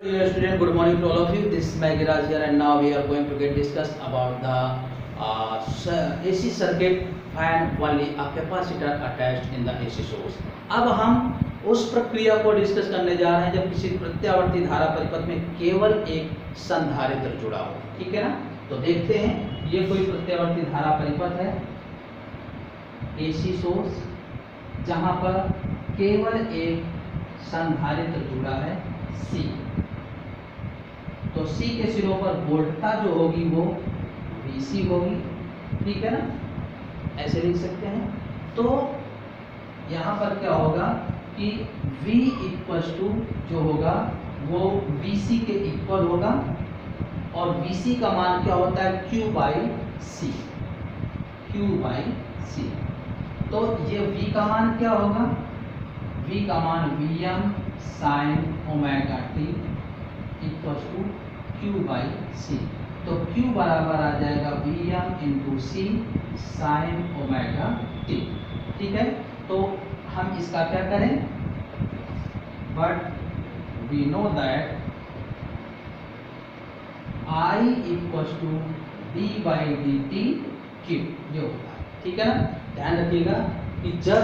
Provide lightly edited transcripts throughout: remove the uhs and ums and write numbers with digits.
Dear student, good morning to all of you. This is Magiraj here, and now we are going to get discussed about the AC circuit and only a capacitor attached in the AC source. अब हम उस प्रक्रिया को discuss करने जा रहे हैं जब किसी प्रत्यावर्ती धारा परिपथ में केवल एक संधारित्र जुड़ा हो। ठीक है ना, तो देखते हैं ये कोई प्रत्यावर्ती धारा परिपथ है AC सोर्स, जहां पर केवल एक संधारित्र जुड़ा है C। तो C के सिरों पर वोल्टता जो होगी वो VC होगी। ठीक है ना, ऐसे लिख सकते हैं। तो यहाँ पर क्या होगा कि V इक्वल्स टू जो होगा वो VC के इक्वल होगा, और VC का मान क्या होता है Q बाई C। तो ये V का मान क्या होगा, V का मान Vm sin omega t equals to Q by C। तो Q बराबर आ जाएगा Vm into C sine omega t। ठीक है, तो हम इसका क्या करें, but we know that I equals to d by d t Q ये होता है। ठीक है ना, ध्यान रखिएगा कि जब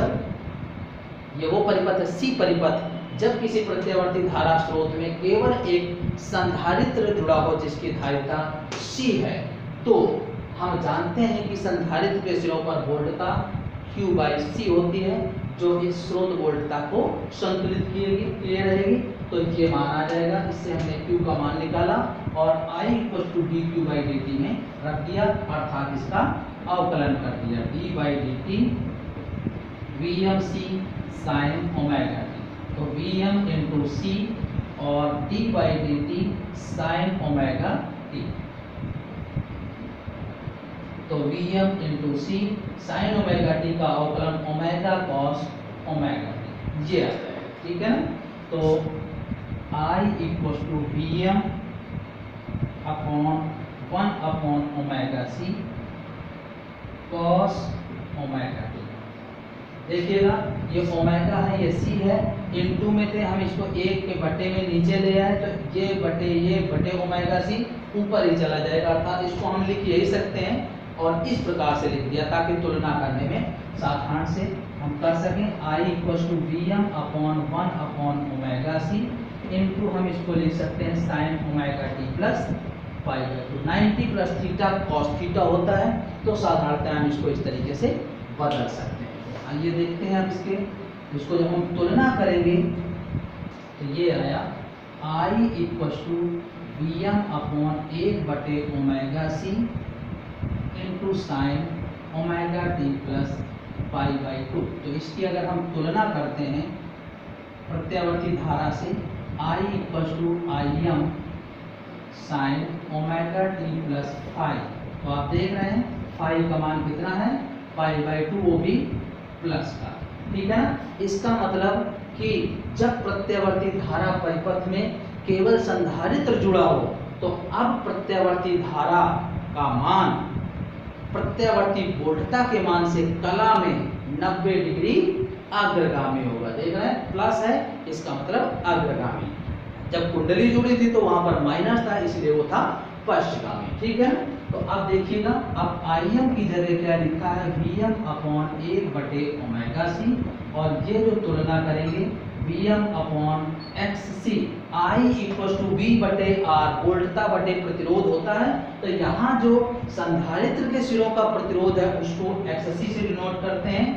ये वो परिपथ है C परिपथ, जब किसी प्रत्यावर्ती धारा स्रोत में केवल एक संधारित्र जुड़ा हो जिसकी धारिता C है, तो हम जानते हैं कि संधारित्र के सिरों पर वोल्टता Q बाई C होती है, जो इस स्रोत वोल्टता को संतुलित किए रहेगी। तो ये मान आ जाएगा, इससे हमने Q का मान निकाला और I equal to d Q by d t में रख दिया, अर्थात इसका अवकलन कर दिया d by d t Vm C sine omega t. तो Vm इंटू C और d by d t sine omega t. तो Vm into C sine omega t का अवकलन ओमेगा कॉस ओमेगा टी ये आ जाएगा। ठीक है ना, तो I equal to Vm upon 1 upon omega C cos omega t. देखिएगा ये ओमेगा है, ये C है, इनटू में थे हम इसको एक के बटे में नीचे ले आए, तो ये बटे ओमेगा C ऊपर ही चला जाएगा, अर्थात इसको हम लिख यही सकते हैं और इस प्रकार से लिख दिया ताकि तुलना करने में साधारण से हम कर सकें। I equal to Vm upon 1 upon omega C into हम इसको लिख सकते हैं sine omega t plus pi by 2। 90 plus theta cos theta होता है, तो साधारणतः हम इसको इस तरीके से बदल सकते हैं। आइए देखते हैं अब इसको जब हम तुलना करेंगे तो ये आया I equal to Vm upon 1 बटे omega C into sine omega t plus pi by 2। तो इसकी अगर हम तुलना करते हैं प्रत्यावर्ती धारा से, I equal to Im sine omega t plus phi. तो आप देख रहे हैं फाई का मान कितना है, पाई बाई 2, वो भी प्लस का। ठीक है ना, इसका मतलब कि जब प्रत्यावर्ती धारा परिपथ में केवल संधारित्र जुड़ा हो, तो अब प्रत्यावर्ती धारा का मान प्रत्यावर्ती वोल्टता के मान से कला में 90 डिग्री अग्रगामी होगा। देख रहे हैं प्लस है, इसका मतलब अग्रगामी। जब कुंडली जुड़ी थी तो वहां पर माइनस था, इसलिए वो था पश्चगामी। ठीक है, तो अब देखिएगा, अब Im की जगह क्या लिखा है, Vm अपॉन 1 बटे ओमेगा C, और ये जो तुलना करेंगे Vm upon XC। I equal to V बटे R वोल्टता बटे प्रतिरोध होता है, तो यहाँ जो संधारित्र के सिरों का प्रतिरोध है उसको XC से डिनोट करते हैं।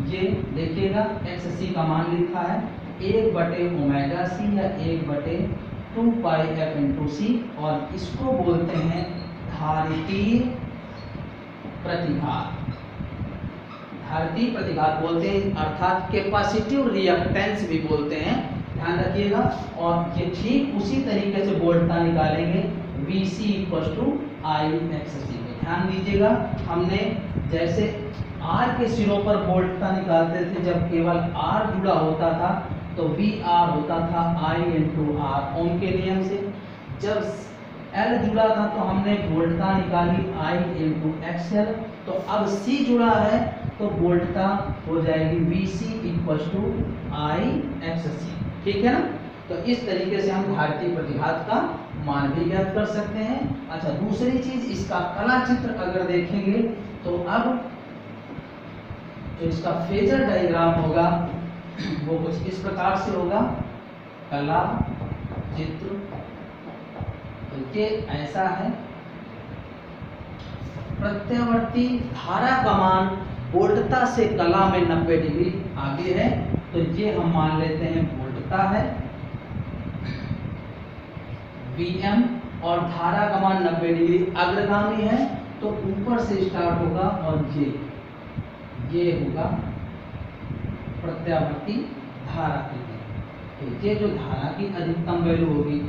ये देखिएगा XC का मान लिखा है 1 बटे ओमेगा C या 1 बटे 2 पाई f इंटू C, और इसको बोलते हैं धारितीय प्रतिघात। धारितीय प्रतिघात बोलते हैं, अर्थात कैपेसिटिव रिएक्टेंस भी बोलते हैं, ध्यान रखिएगा। और ये ठीक उसी तरीके से वोल्टता निकालेंगे VC इक्वल टू IXC। ध्यान दीजिएगा, हमने जैसे R के सिरों पर वोल्टता निकालते थे, जब केवल R जुड़ा होता था तो VR होता था I इंटू R ओम के नियम से। जब L जुड़ा था तो हमने वोल्टता निकाली I इंटू XL। तो अब C जुड़ा है तो वोल्टता हो जाएगी VC इक्वल टू IXC। ठीक है ना, तो इस तरीके से हम घातीय प्रतिघात का मान भी ज्ञात कर सकते हैं। अच्छा, दूसरी चीज इसका कला चित्र अगर देखेंगे तो अब जो इसका फेजर डायग्राम होगा वो कुछ इस प्रकार से होगा। कला चित्र तो ये ऐसा है, प्रत्यावर्ती धारा का मान वोल्टता से कला में 90 डिग्री आगे है, तो ये हम मान लेते हैं वोल्टता है Vm, और धारा का मान 90 डिग्री अग्रगामी है, तो ऊपर से स्टार्ट होगा और ये होगा प्रत्यावर्ती धारा की। तो ये जो धारा की अधिकतम वैल्यू होगी,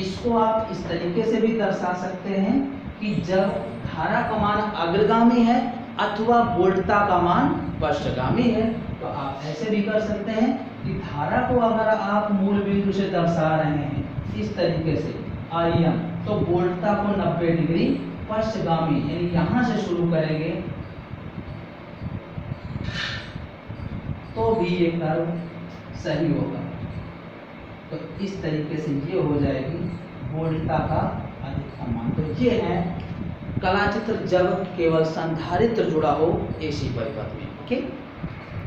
इसको आप इस तरीके से भी दर्शा सकते हैं कि जब धारा का मान अग्रगामी है अथवा वोल्टता का मान पृष्ठगामी है, तो आप ऐसे भी कर सकते हैं कि धारा को अगर आप मूल बिंदु से दर्शा रहे हैं इस तरीके से Im, तो वोल्टता को 90 डिग्री पृष्ठगामी, यानी यहां से शुरू करेंगे तो भी ये कर्व सही होगा। तो इस तरीके से ये हो जाएगी वोल्टता का अधिकतम मान। तो ये है कला चित्र जब केवल संधारित्र जुड़ा हो AC परिपथ में। ओके।